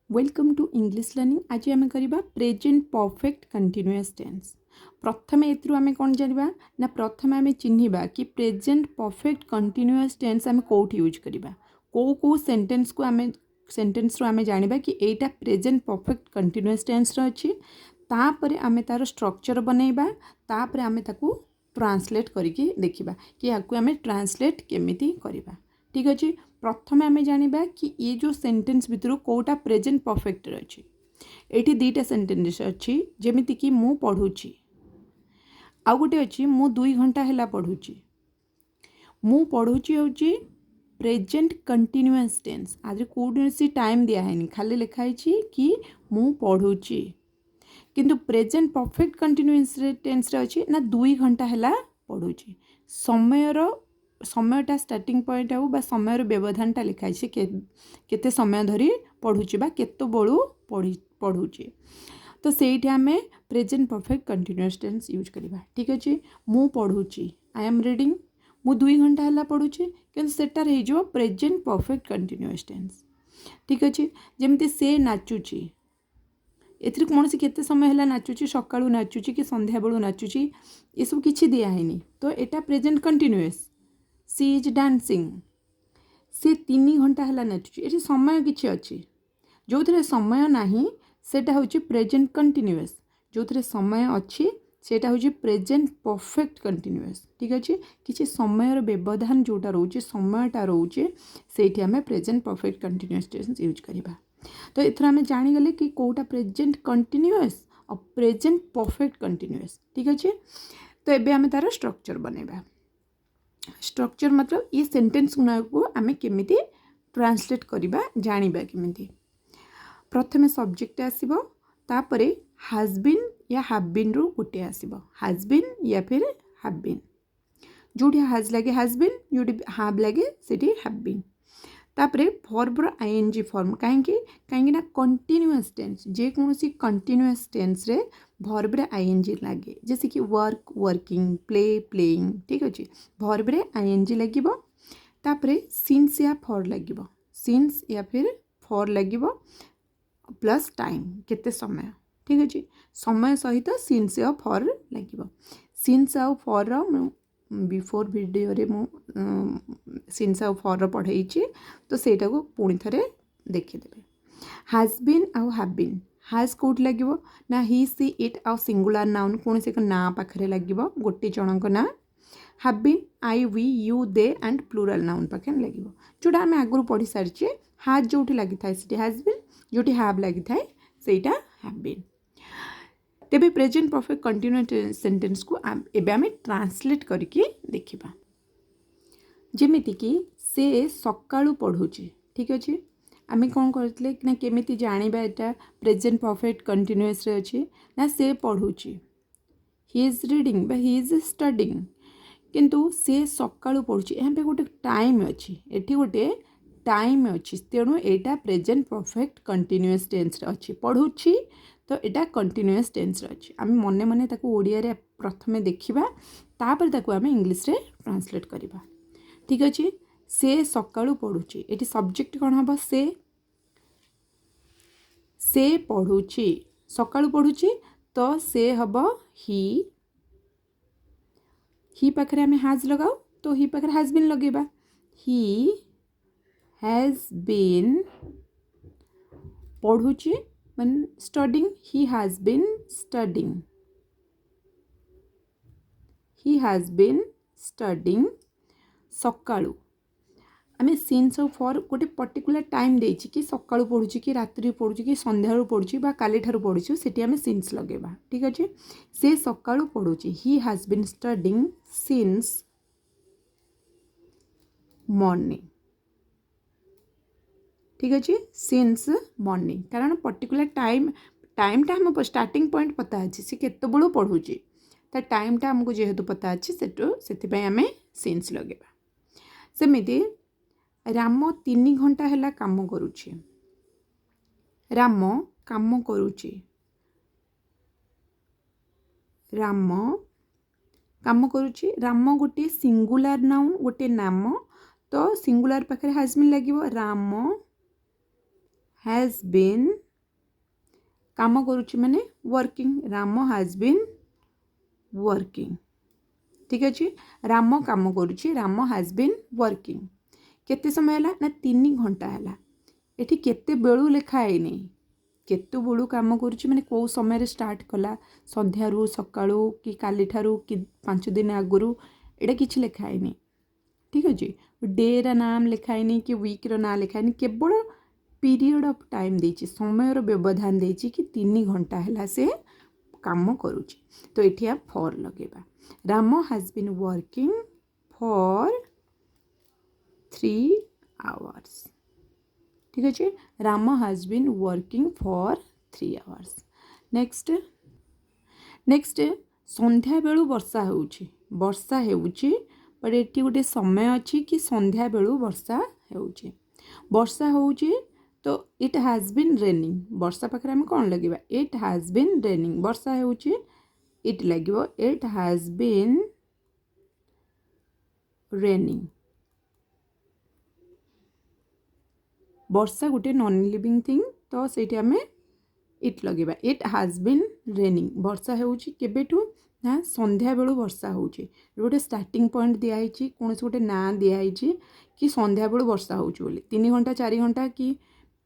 Welcome to English learning. आज आम करवा प्रेजेंट परफेक्ट कंटिन्यूअस टेंस। प्रथम एथरू आम कौन जाना ना प्रथम आम चिन्हवा कि प्रेजेंट परफेक्ट कंटिन्यूअस टेंस आम कौट यूज करवा कौ सेंटेंस को आम सेंटेंस रो आम जाना कि एटा प्रेजेंट परफेक्ट कंटिन्यूअस टेंस अच्छी तापर आम तार स्ट्रक्चर बनैबा तापर आम ताकू ट्रांसलेट करके देखिबा कि याकू आम ट्रांसलेट केमिति करवा। ठीक अच्छे। प्रथम आम जाना कि ये जो सेंटेंस भितर कौटा प्रेजेंट परफेक्ट अच्छी एटी दीटा सेंटेंस अच्छी जमीती कि मु पढ़ुची आउ गोटे अच्छी मु 2 घंटा है पढ़ुची। मु पढ़ुची हूँ प्रेजेंट कंटिन्यूअस टेंस आज कौन सी टाइम दिखाई खाली लिखाई कि मु पढ़ुची किंतु प्रेजेंट परफेक्ट कंटिन्यूअस टेंस अच्छी ना 2 घंटा है पढ़ुची। समयटा स्टार्टिंग पॉइंट आउ बा समय व्यवधानटा लिखाई केते समय धरी पढ़ुची बा केतो बळू पढ़ुची तो सेठी आम present perfect continuous tense use करवा। ठीक अच्छे। मु पढ़ुची आई एम रीडिंग मु 2 घंटा है पढ़ुची किंतु सेटार हो प्रेजेंट परफेक्ट कंटिन्यूअस टेंस। ठीक अच्छे। जमती से नाचुची एथि कौन सी केते समय है नाचुची सकाळू नाचुची कि संध्या बेलू नाचुची ये सब किछि दियाहेनी तो एटा present continuous. She is dancing सी 3 घंटा है नाचुची ये समय किछि अच्छी जो थे समय नाही सेटा होची प्रेजेंट कंटिन्यूअस जो थे समय अच्छी सेटा होची प्रेजेंट परफेक्ट कंटिन्यूअस। ठीक अच्छे। किछि समय व्यवधान जोटा रोचे समयटा रोचे सेठी आमे present perfect continuous tense use करबा। तो एथर आमे जानिगले कि कौटा प्रेजेंट कंटिन्यूअस और प्रेजेंट परफेक्ट कंटिन्यूअस। ठीक अच्छे। तो एबे आमे तार स्ट्रक्चर बनेबा। स्ट्रक्चर मतलब ये सेंटेंस गुना को आमे केमिति ट्रांसलेट करबा जानिबा केमिति। प्रथमे सब्जेक्ट आसीबो तापरे हैज बीन या हैव बीन रो गोटे आसीबो हैज बीन या फिर हैव बीन जोटी हैज लगे हैज बीन जोटी हैव लगे सेठी हैव बीन तापरे वर्ब रो आईएनजी फॉर्म कहीं ना कंटिन्यूअस टेंस जे कोनोसी कंटिन्यूअस टेंस रे वर्ब रे आईएनजी लगे जैसे कि वर्क वर्किंग प्ले प्लेइंग। ठीक अच्छे। वर्ब रे आईएनजी लगिबो तापरे सिंस या फॉर लगिबो सिंस या फिर फॉर लगिबो प्लस टाइम केते समय। ठीक अच्छे। समय सहित सिंस या फॉर लगिबो सिंस आ फॉर बिफोर वीडियो रे मु सिंस आ फॉर पढ़ाई तो सेटा को पुणी थे देखीदे। हैज बीन आउ हैव बीन हैज कौट लगे ना ही सी इट आउ सिंगुलर नाउन कौन से ना पाखे लगे गोटे जनक ना have been I we you they and plural noun पाखे लगे जोटा आम आगु पढ़ी सारी हैज जो लगी था हैज बीन जोटी हैव लगी था सेटा हैव बीन। तेबे प्रेजेंट परफेक्ट कंटिन्यूअस सेंटेंस को एबे आमे ट्रांसलेट करके देखिबा जेमिति कि से सकाळू पढ़ुची। ठीक अच्छे। आमे कौन करते कि ना केमिति जानिबा एटा प्रेजेंट परफेक्ट कंटिन्यूअस रे अच्छी ना से पढ़ुची ही इज रीडिंग बा ही इज स्टडिंग किंतु से सकाळू पढ़ुची यहाँ पे गोटे टाइम अच्छी एठी गोटे टाइम अच्छी तेणु एटा प्रेजेंट परफेक्ट कंटिन्यूअस टेंस रे अच्छी पढ़ुची तो एटा कंटिन्यूअस टेंस रे अच्छी आमे मने मने ताको ओडिया रे प्रथमे देखिबा तापर ताको आमे इंग्लिश रे ट्रांसलेट करिबा। ठीक अच्छे। से सकाळू पढ़ुची एटी सब्जेक्ट कौन हम से पढ़ुची सकाळू पढ़ुची तो से हम ही पाखरे आमे हैज लगाओ तो ही पाखरे हैज बीन लगेबा ही हैज बीन पढ़ुची मान studying he has been studying he has been studying सकाळू आमे सिंस और फॉर गोटे पर्टिकुलर टाइम देछि कि सकाळू पढ़ुची कि रात्रि पढ़ुची कि संध्यारू पढ़ुची बा काली ठारू पढ़ुची सेठी आमे सिंस लगेबा। ठीक अच्छे। से सकाळू पढ़ुची he has been studying since morning. ठीक अच्छे। सिंस मॉर्निंग कारण पर्टिकुलर टाइमटा हम स्टार्टिंग पॉइंट पता अच्छे सी केते बेलू पढ़ुची ता टाइमटा हमको जेहेतु पता अच्छे से आमे सिंस लगेबा। सेमिति राम 3 घंटा है काम करुछि राम काम करुछि राम काम करुछि राम गोटे सिंगुलर नाउन गोटे नाम तो सिंगुलर पाखे हैज बीन लगे राम हैज़ बीन काम करुच्ची माने working Ram has been working ठीक अच्छे राम काम करुच्ची राम हैज़ बीन वर्किंग केते समय है ना 3 घंटा है एठी केते बेलू लिखाई नहीं केते बेलू काम करुच्ची माने कौ समय स्टार्ट कला संध्यारू सकाळू कि काली ठारू कि 5 दिन आगुरु एटा किछि लिखाई नहीं ठीक अच्छे डे रा नाम लिखाई नहीं कि वीक रो ना लिखाई नहीं केवल पीरियड ऑफ टाइम देछि समय रो व्यवधान देछि कि 3 घंटा है से काम करुच्ची तो एठी आप फॉर लगेबा Ram has been working for 3 hours ठीक अच्छे Ram has been working for 3 hours next संध्या बेलू वर्षा होउची बट एटी गोटे समय अच्छी कि संध्या बेलू वर्षा होउची तो इट हैज़ बीन रेनिंग वर्षा पाखे आम कौन लगे इट हैज़ बीन रेनिंग वर्षा होउची इट लगे इट हैज़ बीन रेनिंग वर्षा गोटे नॉन लिविंग थिंग तो से आम इट लगे इट हैज़ बीन रेनिंग वर्षा होउची केबेठू ना संध्या बेलू वर्षा होउची गोटे स्टार्टिंग पॉइंट दिखाई कौन गोटे ना दिखाई कि संध्या बेलू वर्षा होउची बोली 3 घंटा 4 घंटा कि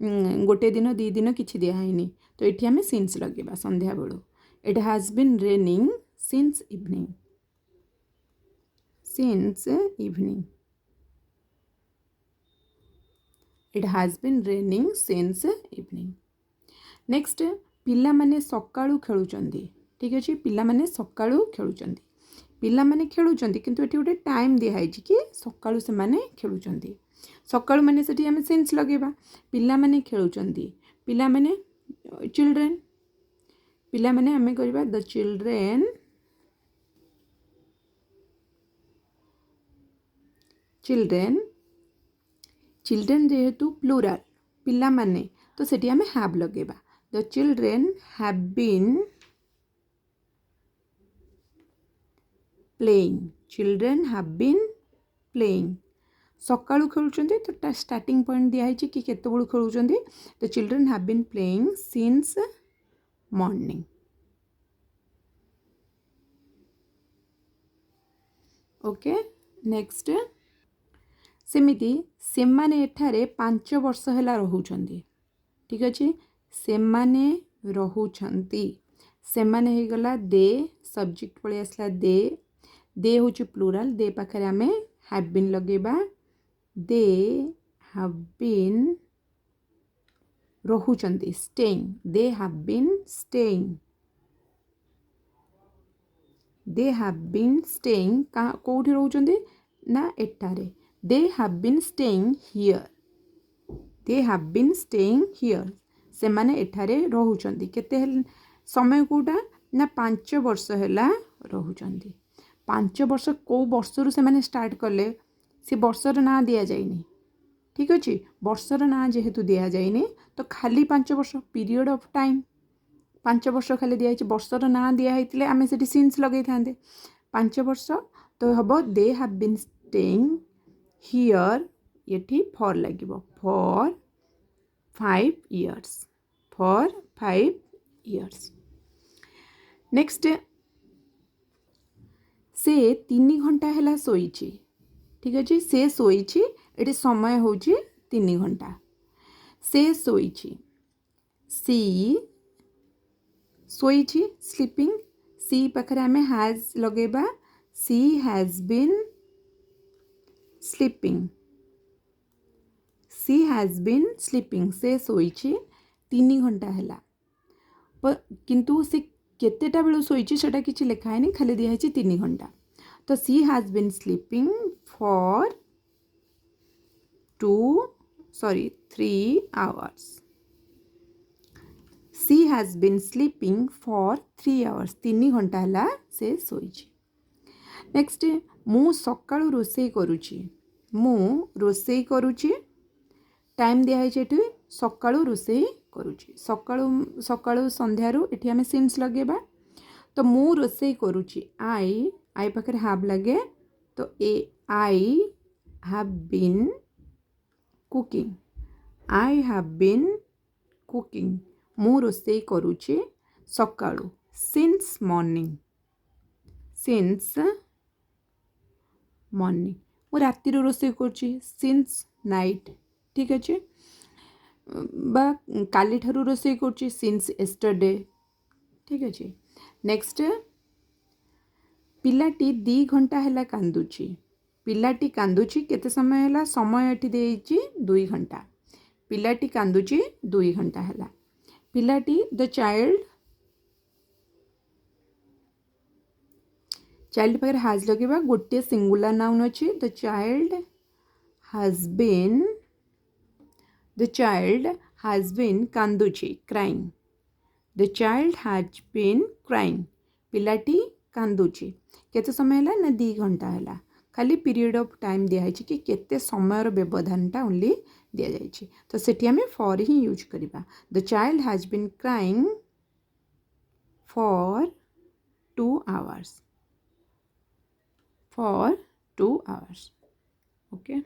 गोटे दिन 2 दिन किछि दिखाई तो ये आम सिंस लगे संध्या बेलू it has been raining since evening it has been raining since evening next पिला माने सकाळू खेलुचंदी ठीक अच्छे पिला माने सकाळू खेलुचंदी पिला माने खेलुचंदी किंतु एटी गोटे टाइम दिखाई कि सकाळू से माने खेलुचंदी सकाळू माने सेठी आमे सेंस लगेबा पिला माने खेलुचंदी पिला माने चिल्ड्रेन पिला माने आमे करबा द चिल्ड्रेन जेहेतु प्लूराल पिला माने तो सेठी आमे हैव लगेबा the children have been playing सकाळू खेलुचंदी तो स्टार्टिंग पॉइंट दिखाई कि केते बेलू खेलुचंदी the children have been playing since morning okay next सेमिति सेमाने एठारे 5 वर्ष हैला रहुचंदी ठीक अच्छे सेमाने रहुचंती सेमाने हे गला दे सब्जेक्ट पळे आसला दे होची प्लूराल दे पाखरे आमे हैव बीन लगेबा दे हैव बीन रहुचंती staying they have been staying कोठी रहुचंती ना एठारे they have been staying here से माने एठारे रहुचंती केते समय कोटा ना 5 वर्ष हैला रहुचंती 5 वर्ष को वर्षरू से माने स्टार्ट कले से वर्षर ना दिया जाइनी ठीक अच्छे वर्षर ना जेहेतु दिया जाइनी तो खाली 5 वर्ष पीरियड ऑफ टाइम 5 वर्ष खाली दिया वर्षर ना दिया होते आम से सिंस लगे था 5 वर्ष तो हम they have been staying here ये फॉर लगे फॉर 5 years नेक्स्ट से 3 घंटा है शोची ठीक अच्छे से शोची ये समय हूँ 3 घंटा से शोची शोची स्लीपिंग सी पाखे आम हैज लगेबा सी हैज बीन स्लीपिंग से शोची 3 घंटा है किंतु से केतेटा बेलू शोची सेटा किछि लिखा है खाली दिया है 3 घंटा तो she has been sleeping for 3 hours she has been sleeping for 3 hours 3 घंटा है से शोची नेक्स्ट मु सकाळू रोषेई करुची टाइम दिया है सकाळू रोषेई करुची सकाळू संध्यारू एठी आमे सिंस लगेबा तो मु रोषेई करुची आई पाखे हैव लगे तो I have been cooking cooking ମୁଁ ରୋଷେଇ କରୁଛି ସକାଳୁ ସିନ୍ସ ମର୍ଣ୍ଣିଂ ମୁଁ ରାତିରୁ ରୋଷେଇ କରୁଛି ସିନ୍ସ ନାଇଟ୍ ଠିକ୍ ଅଛି ବା କାଲିଠାରୁ ରୋଷେଇ କରୁଛି ସିନ୍ସ ଏଷ୍ଟରଡେ ଠିକ୍ ଅଛି ନେକ୍ସଟ ପିଲାଟି 2 ଘଣ୍ଟା ହେଲା କାନ୍ଦୁଛି ପିଲାଟି କାନ୍ଦୁଛି କେତେ ସମୟ ହେଲା ସମୟ ଏଠି ଦେଇଛି 2 ଘଣ୍ଟା ପିଲାଟି କାନ୍ଦୁଛି 2 ଘଣ୍ଟା ହେଲା ପିଲାଟି ଦ ଚାଇଲ୍ଡ ପାଖରେ ହାଜ୍ ଲଗେଇବା ଗୋଟିଏ ସିଙ୍ଗୁଲାର ନାଉନ୍ ଅଛି ଦ ଚାଇଲ୍ଡ ହାଜ୍ ବିନ୍ କାନ୍ଦୁଛି crying the child has been crying ପିଲାଟି କାନ୍ଦୁଛି କେତେ ସମୟ ହେଲା ନା 2 ଘଣ୍ଟା ହେଲା ଖାଲି ପିରିୟଡ଼ ଅଫ୍ ଟାଇମ୍ ଦିଆହେଇଛି କି କେତେ ସମୟର ବ୍ୟବଧାନଟା ଓନ୍ଲି ଦିଆଯାଇଛି ତ ସେଠି ଆମେ ଫର୍ ହିଁ ୟୁଜ୍ କରିବା ଦ child has been crying for 2 hours okay